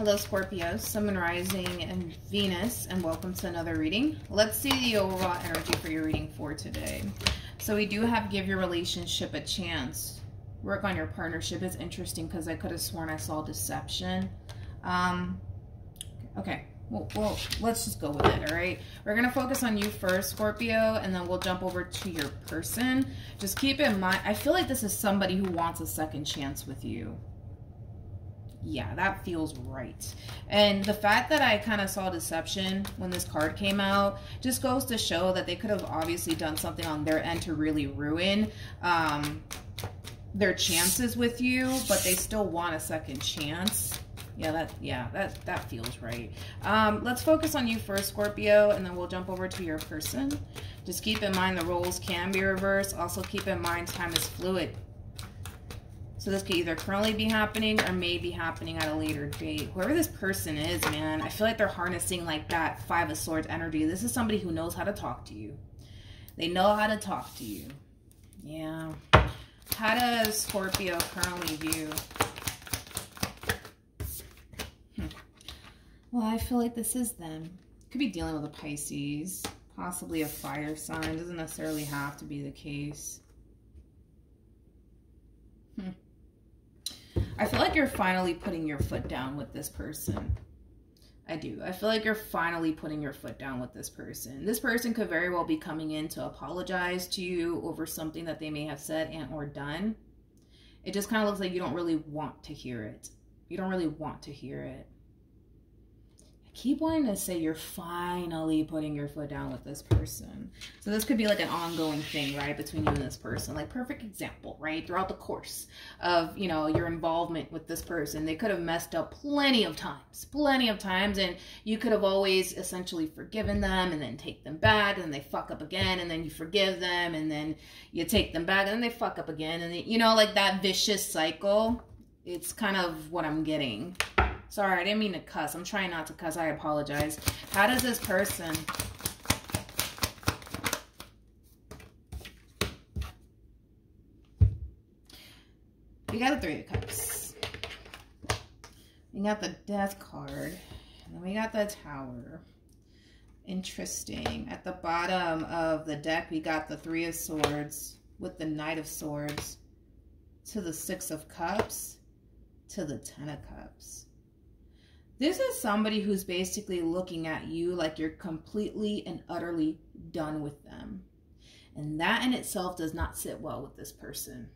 Hello Scorpio, Sun, Moon, Rising, and Venus, and welcome to another reading. Let's see the overall energy for your reading for today. So we do have give your relationship a chance. Work on your partnership. Is interesting because I could have sworn I saw deception. Okay, well, let's just go with it, all right? We're going to focus on you first, Scorpio, and then we'll jump over to your person. Just keep in mind, I feel like this is somebody who wants a second chance with you. Yeah, that feels right. And the fact that I kind of saw deception when this card came out just goes to show that they could have obviously done something on their end to really ruin their chances with you, but they still want a second chance. Yeah, that feels right. Let's focus on you first, Scorpio, and then we'll jump over to your person. Just keep in mind the roles can be reversed. Also keep in mind time is fluid. So this could either currently be happening or may be happening at a later date. Whoever this person is, man, I feel like they're harnessing like that Five of Swords energy. This is somebody who knows how to talk to you. They know how to talk to you. Yeah. How does Scorpio currently view? Well, I feel like this is them. Could be dealing with a Pisces, possibly a fire sign. Doesn't necessarily have to be the case. I feel like you're finally putting your foot down with this person. I do. I feel like you're finally putting your foot down with this person. This person could very well be coming in to apologize to you over something that they may have said and or done. It just kind of looks like you don't really want to hear it. You don't really want to hear it. I keep wanting to say you're finally putting your foot down with this person. So this could be like an ongoing thing, right, between you and this person. Like perfect example, right? Throughout the course of, you know, your involvement with this person, they could have messed up plenty of times, and you could have always essentially forgiven them and then take them back, and they fuck up again, and then you forgive them, and then you take them back, and then they fuck up again, and they, you know, like that vicious cycle. It's kind of what I'm getting. Sorry, I didn't mean to cuss. I'm trying not to cuss. I apologize. How does this person... We got the Three of Cups. We got the Death card. And then we got the Tower. Interesting. At the bottom of the deck, we got the Three of Swords with the Knight of Swords to the Six of Cups to the Ten of Cups. This is somebody who's basically looking at you like you're completely and utterly done with them. And that in itself does not sit well with this person.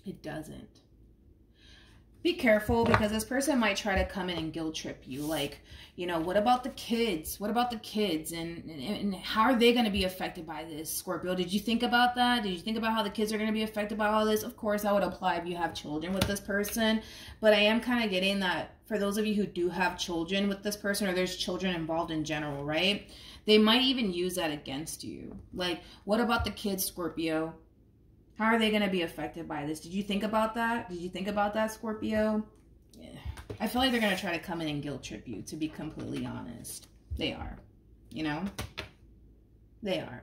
It doesn't. Be careful because this person might try to come in and guilt trip you. Like, you know, what about the kids? What about the kids? And how are they going to be affected by this, Scorpio? Did you think about that? Did you think about how the kids are going to be affected by all this? Of course, that would apply if you have children with this person. But I am kind of getting that for those of you who do have children with this person, or there's children involved in general, right? They might even use that against you. Like, what about the kids, Scorpio? How are they going to be affected by this? Did you think about that? Did you think about that, Scorpio? Yeah. I feel like they're going to try to come in and guilt trip you, to be completely honest. They are. You know? They are.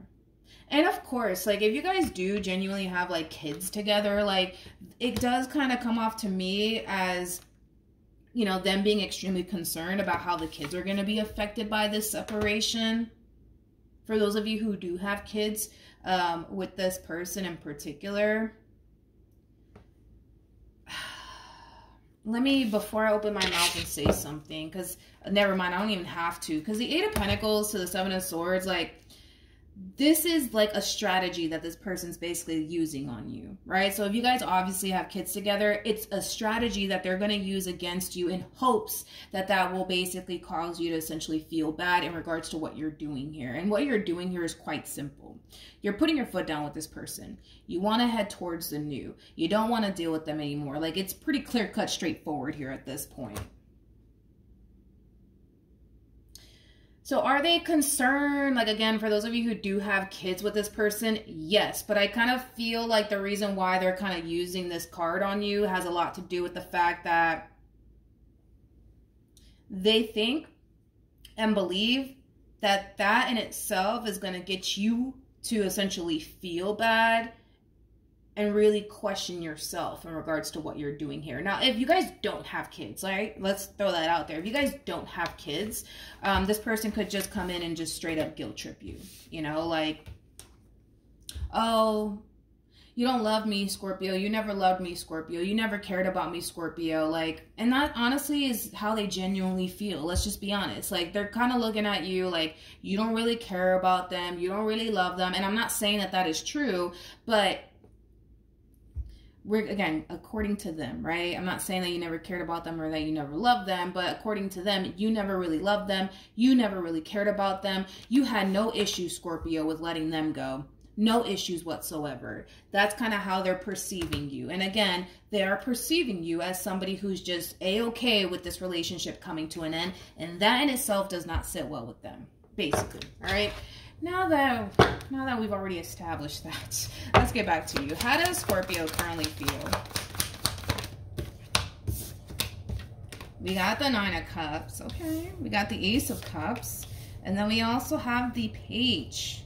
And of course, like, if you guys do genuinely have, like, kids together, like, it does kind of come off to me as, you know, them being extremely concerned about how the kids are going to be affected by this separation. For those of you who do have kids, with this person in particular, let me, before I open my mouth and say something, because never mind, I don't even have to, because the Eight of Pentacles to the Seven of Swords, like, this is like a strategy that this person's basically using on you, right? So if you guys obviously have kids together, it's a strategy that they're going to use against you in hopes that that will basically cause you to essentially feel bad in regards to what you're doing here. And what you're doing here is quite simple. You're putting your foot down with this person. You want to head towards the new. You don't want to deal with them anymore. Like, it's pretty clear-cut, straightforward here at this point. So are they concerned? Like, again, for those of you who do have kids with this person, yes. But I kind of feel like the reason why they're kind of using this card on you has a lot to do with the fact that they think and believe that that in itself is going to get you to essentially feel bad and really question yourself in regards to what you're doing here. Now, if you guys don't have kids, right? Let's throw that out there. If you guys don't have kids, this person could just come in and just straight up guilt trip you. You know, like, oh, you don't love me, Scorpio. You never loved me, Scorpio. You never cared about me, Scorpio. Like, and that honestly is how they genuinely feel. Let's just be honest. Like, they're kind of looking at you like you don't really care about them. You don't really love them. And I'm not saying that that is true, but we're, again, according to them, right? I'm not saying that you never cared about them or that you never loved them, but according to them, you never really loved them. You never really cared about them. You had no issue, Scorpio, with letting them go. No issues whatsoever. That's kind of how they're perceiving you. And again, they are perceiving you as somebody who's just a-okay with this relationship coming to an end. And that in itself does not sit well with them, basically. All right. Now that we've already established that, let's get back to you. How does Scorpio currently feel? We got the Nine of Cups. Okay. We got the Ace of Cups. And then we also have the Page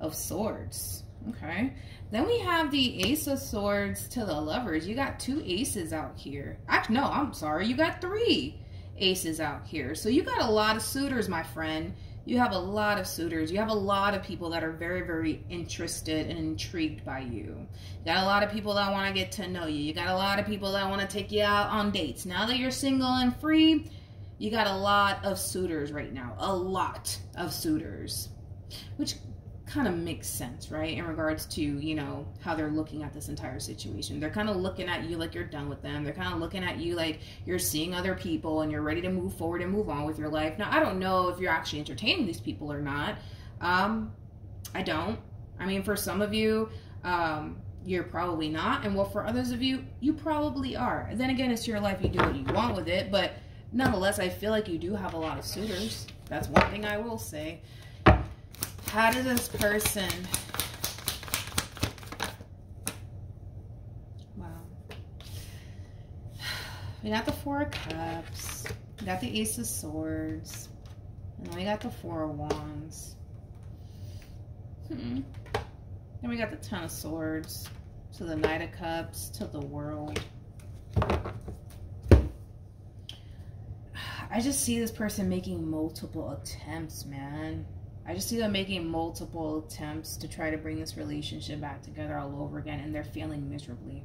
of Swords. Okay. Then we have the Ace of Swords to the Lovers. You got 2 aces out here. Actually, no, I'm sorry. You got 3 aces out here. So you got a lot of suitors, my friend. You have a lot of suitors. You have a lot of people that are very, very interested and intrigued by you. You got a lot of people that want to get to know you. You got a lot of people that want to take you out on dates. Now that you're single and free, you got a lot of suitors right now. A lot of suitors. Which kind of makes sense, right? In regards to, you know, how they're looking at this entire situation. They're kind of looking at you like you're done with them. They're kind of looking at you like you're seeing other people and you're ready to move forward and move on with your life. Now, I don't know if you're actually entertaining these people or not. I don't. I mean, for some of you, you're probably not. And well, for others of you, you probably are. And then again, it's your life. You do what you want with it. But nonetheless, I feel like you do have a lot of suitors. That's one thing I will say. How does this person... Wow. We got the 4 of Cups. We got the Ace of Swords. And then we got the 4 of Wands. Then we got the 10 of Swords. To the Knight of Cups. To the World. I just see this person making multiple attempts, man. I just see them making multiple attempts to try to bring this relationship back together all over again, and they're failing miserably.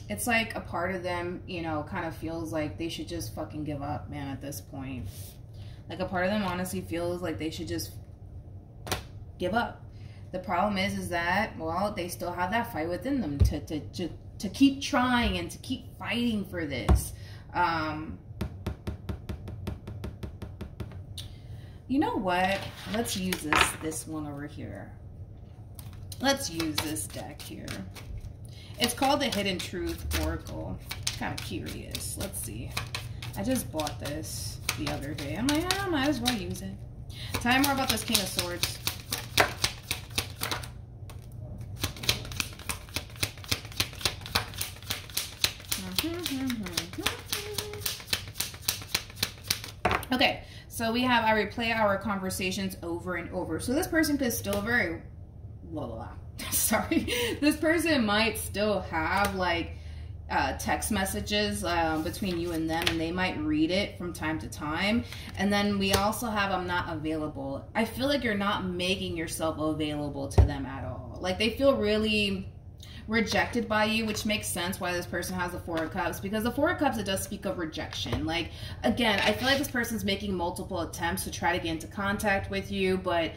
It's like a part of them, you know, kind of feels like they should just fucking give up, man, at this point. Like a part of them honestly feels like they should just give up. The problem is that, well, they still have that fight within them to keep trying and to keep fighting for this. You know what? Let's use this one over here. Let's use this deck here. It's called the Hidden Truth Oracle. Kind of curious. Let's see. I just bought this the other day. I'm like, I might as well use it. Tell me more about this King of Swords. Okay. So we have, I replay our conversations over and over. So this person could still sorry. This person might still have like text messages between you and them, and they might read it from time to time. And then we also have, I'm not available. I feel like you're not making yourself available to them at all. Like they feel really rejected by you, which makes sense why this person has the 4 of Cups, because the 4 of Cups, it does speak of rejection. Like, again, I feel like this person's making multiple attempts to try to get into contact with you, but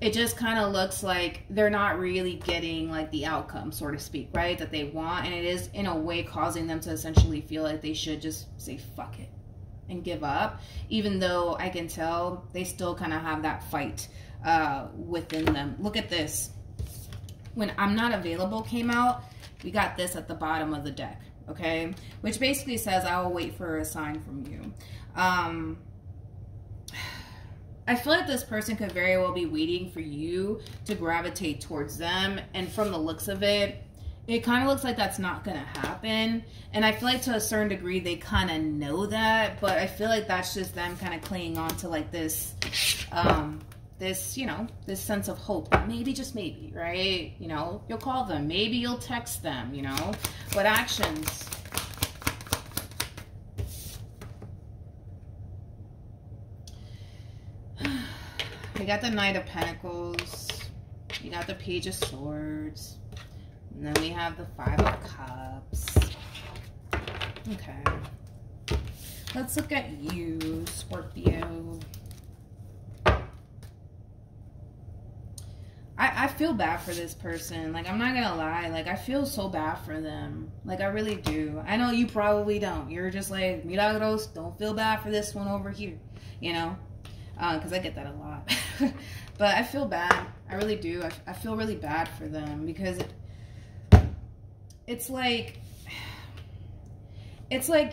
it just kind of looks like they're not really getting like the outcome, so to speak, right, that they want. And it is in a way causing them to essentially feel like they should just say fuck it and give up, even though I can tell they still kind of have that fight within them. Look at this. When I'm not available came out, we got this at the bottom of the deck, okay? Which basically says, I will wait for a sign from you. I feel like this person could very well be waiting for you to gravitate towards them. And from the looks of it, it kind of looks like that's not going to happen. And I feel like to a certain degree, they kind of know that. But I feel like that's just them kind of clinging on to like this this, you know, this sense of hope. Maybe, just maybe, right? You know, you'll call them. Maybe you'll text them, you know. What actions? We got the Knight of Pentacles. We got the Page of Swords. And then we have the Five of Cups. Okay. Let's look at you, Scorpio. I feel bad for this person. Like, I'm not gonna lie. Like, I feel so bad for them. Like, I really do. I know you probably don't. You're just like, Milagros, don't feel bad for this one over here. You know? Because I get that a lot. But I feel bad. I really do. I feel really bad for them. Because it's like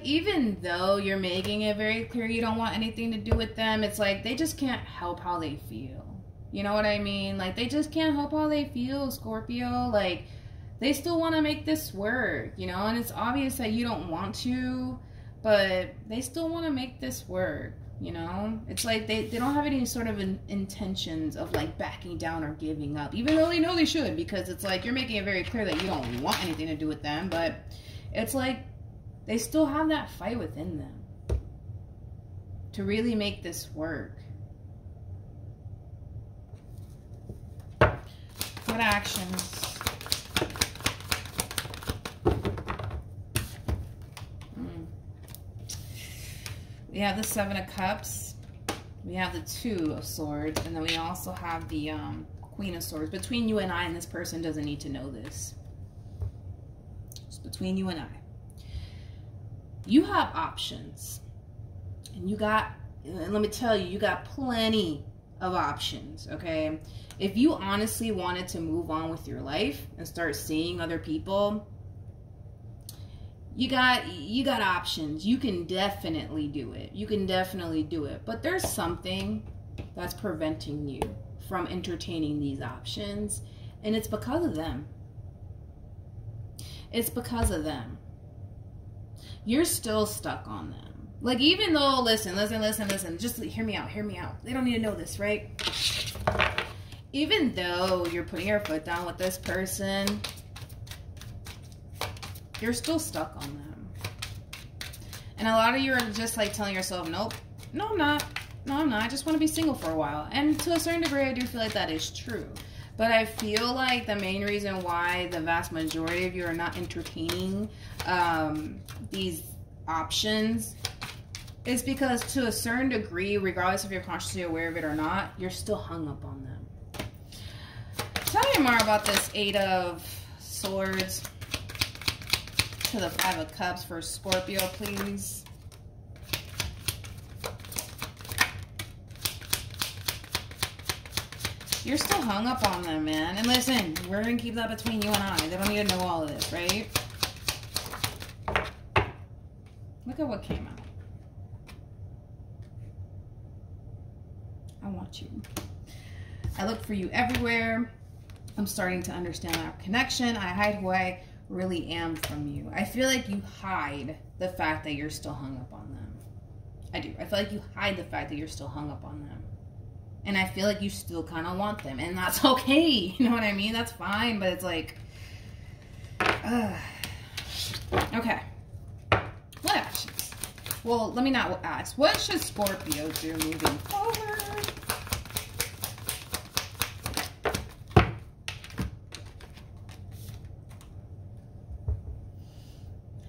even though you're making it very clear you don't want anything to do with them, it's like they just can't help how they feel. You know what I mean? Like, they just can't help how they feel, Scorpio. Like, they still want to make this work, you know? And it's obvious that you don't want to, but they still want to make this work, you know? It's like they don't have any sort of intentions of, like, backing down or giving up, even though they know they should, because it's like you're making it very clear that you don't want anything to do with them, but it's like they still have that fight within them to really make this work. What actions? We have the Seven of Cups. We have the Two of Swords. And then we also have the Queen of Swords. Between you and I, and this person doesn't need to know this. It's between you and I. You have options. And you got, and let me tell you, you got plenty of options, okay? If you honestly wanted to move on with your life and start seeing other people, you got options. You can definitely do it. You can definitely do it. But there's something that's preventing you from entertaining these options, and it's because of them. It's because of them. You're still stuck on them. Like, even though, listen, just hear me out, They don't need to know this, right? Even though you're putting your foot down with this person, you're still stuck on them. And a lot of you are just like telling yourself, nope, no, I'm not. No, I'm not. I just want to be single for a while. And to a certain degree, I do feel like that is true. But I feel like the main reason why the vast majority of you are not entertaining these options is because to a certain degree, regardless if you're consciously aware of it or not, you're still hung up on them. Tell me more about this Eight of Swords to the Five of Cups for Scorpio, please. You're still hung up on them, man. And listen, we're going to keep that between you and I. They don't need to know all of this, right? Look at what came out. I want you. I look for you everywhere. I'm starting to understand our connection. I hide who I really am from you. I feel like you hide the fact that you're still hung up on them. I do. I feel like you hide the fact that you're still hung up on them. And I feel like you still kind of want them. And that's okay. You know what I mean? That's fine. But it's like... Okay. What actions? Well, let me not ask. What should Scorpio do moving forward?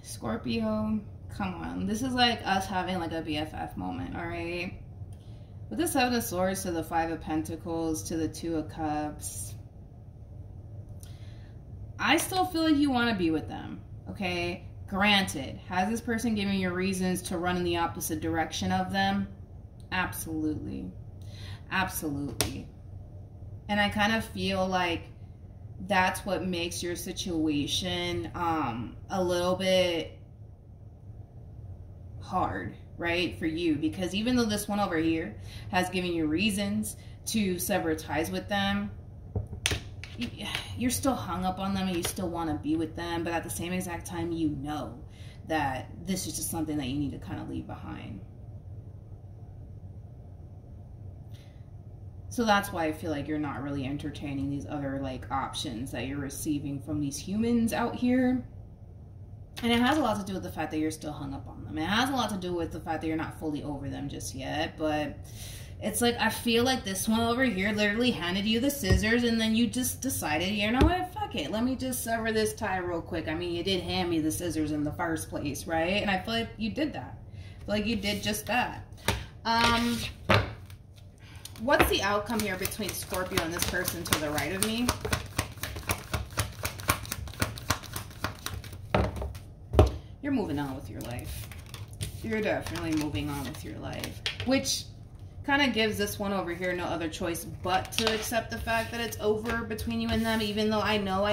Scorpio, come on. This is like us having like a BFF moment, alright? With the Seven of Swords to the Five of Pentacles to the Two of Cups, I still feel like you want to be with them, okay? Granted, has this person given you reasons to run in the opposite direction of them? Absolutely. Absolutely. And I kind of feel like that's what makes your situation a little bit hard, right, for you, because even though this one over here has given you reasons to sever ties with them, you're still hung up on them and you still want to be with them, but at the same exact time you know that this is just something that you need to kind of leave behind. So that's why I feel like you're not really entertaining these other like options that you're receiving from these humans out here. And it has a lot to do with the fact that you're still hung up on them. It has a lot to do with the fact that you're not fully over them just yet. But it's like, I feel like this one over here literally handed you the scissors, and then you just decided, you know what, fuck it. Let me just sever this tie real quick. I mean, you did hand me the scissors in the first place, right? And I feel like you did that. I feel like you did just that. What's the outcome here between Scorpio and this person to the right of me? You're moving on with your life. You're definitely moving on with your life. Which kind of gives this one over here no other choice but to accept the fact that it's over between you and them, even though I know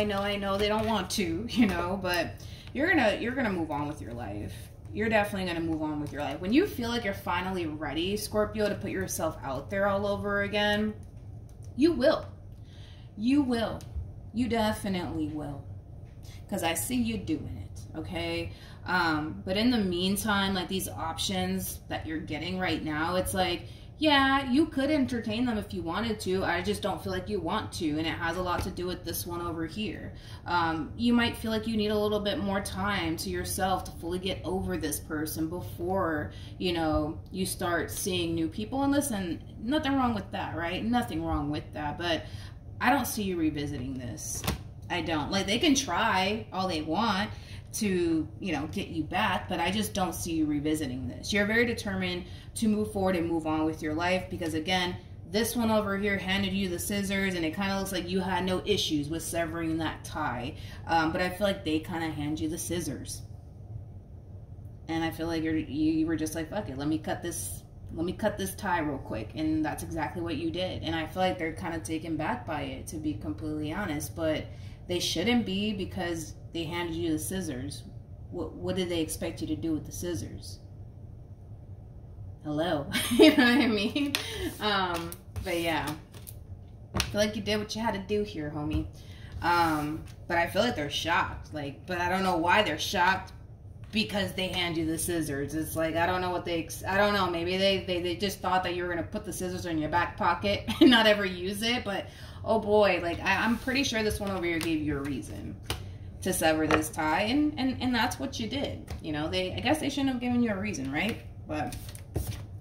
they don't want to, you know, but you're gonna move on with your life. You're definitely gonna move on with your life. When you feel like you're finally ready, Scorpio, to put yourself out there all over again, you will. You will. You definitely will. Because I see you doing it, okay? But in the meantime, like these options that you're getting right now, it's like, yeah, you could entertain them if you wanted to. I just don't feel like you want to. And it has a lot to do with this one over here. You might feel like you need a little bit more time to yourself to fully get over this person before, you know, you start seeing new people. And listen, nothing wrong with that, right? Nothing wrong with that. But I don't see you revisiting this. I don't. Like, they can try all they want to, you know, get you back, but I just don't see you revisiting this. You're very determined to move forward and move on with your life because, again, this one over here handed you the scissors, and it kind of looks like you had no issues with severing that tie. But I feel like they kind of hand you the scissors, and I feel like you were just like, fuck it, let me cut this tie real quick, and that's exactly what you did. And I feel like they're kind of taken back by it, to be completely honest, but they shouldn't be, because they handed you the scissors. What did they expect you to do with the scissors? Hello. You know what I mean? But yeah, I feel like you did what you had to do here, homie. But I feel like they're shocked. Like, but I don't know why they're shocked, because they hand you the scissors. It's like, I don't know what I don't know. Maybe they just thought that you were going to put the scissors in your back pocket and not ever use it. But, oh boy, like, I'm pretty sure this one over here gave you a reason to sever this tie. And that's what you did. You know, I guess they shouldn't have given you a reason, right? But,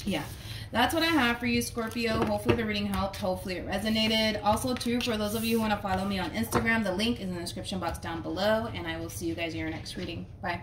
yeah. That's what I have for you, Scorpio. Hopefully the reading helped. Hopefully it resonated. Also, too, for those of you who want to follow me on Instagram, the link is in the description box down below. And I will see you guys in your next reading. Bye.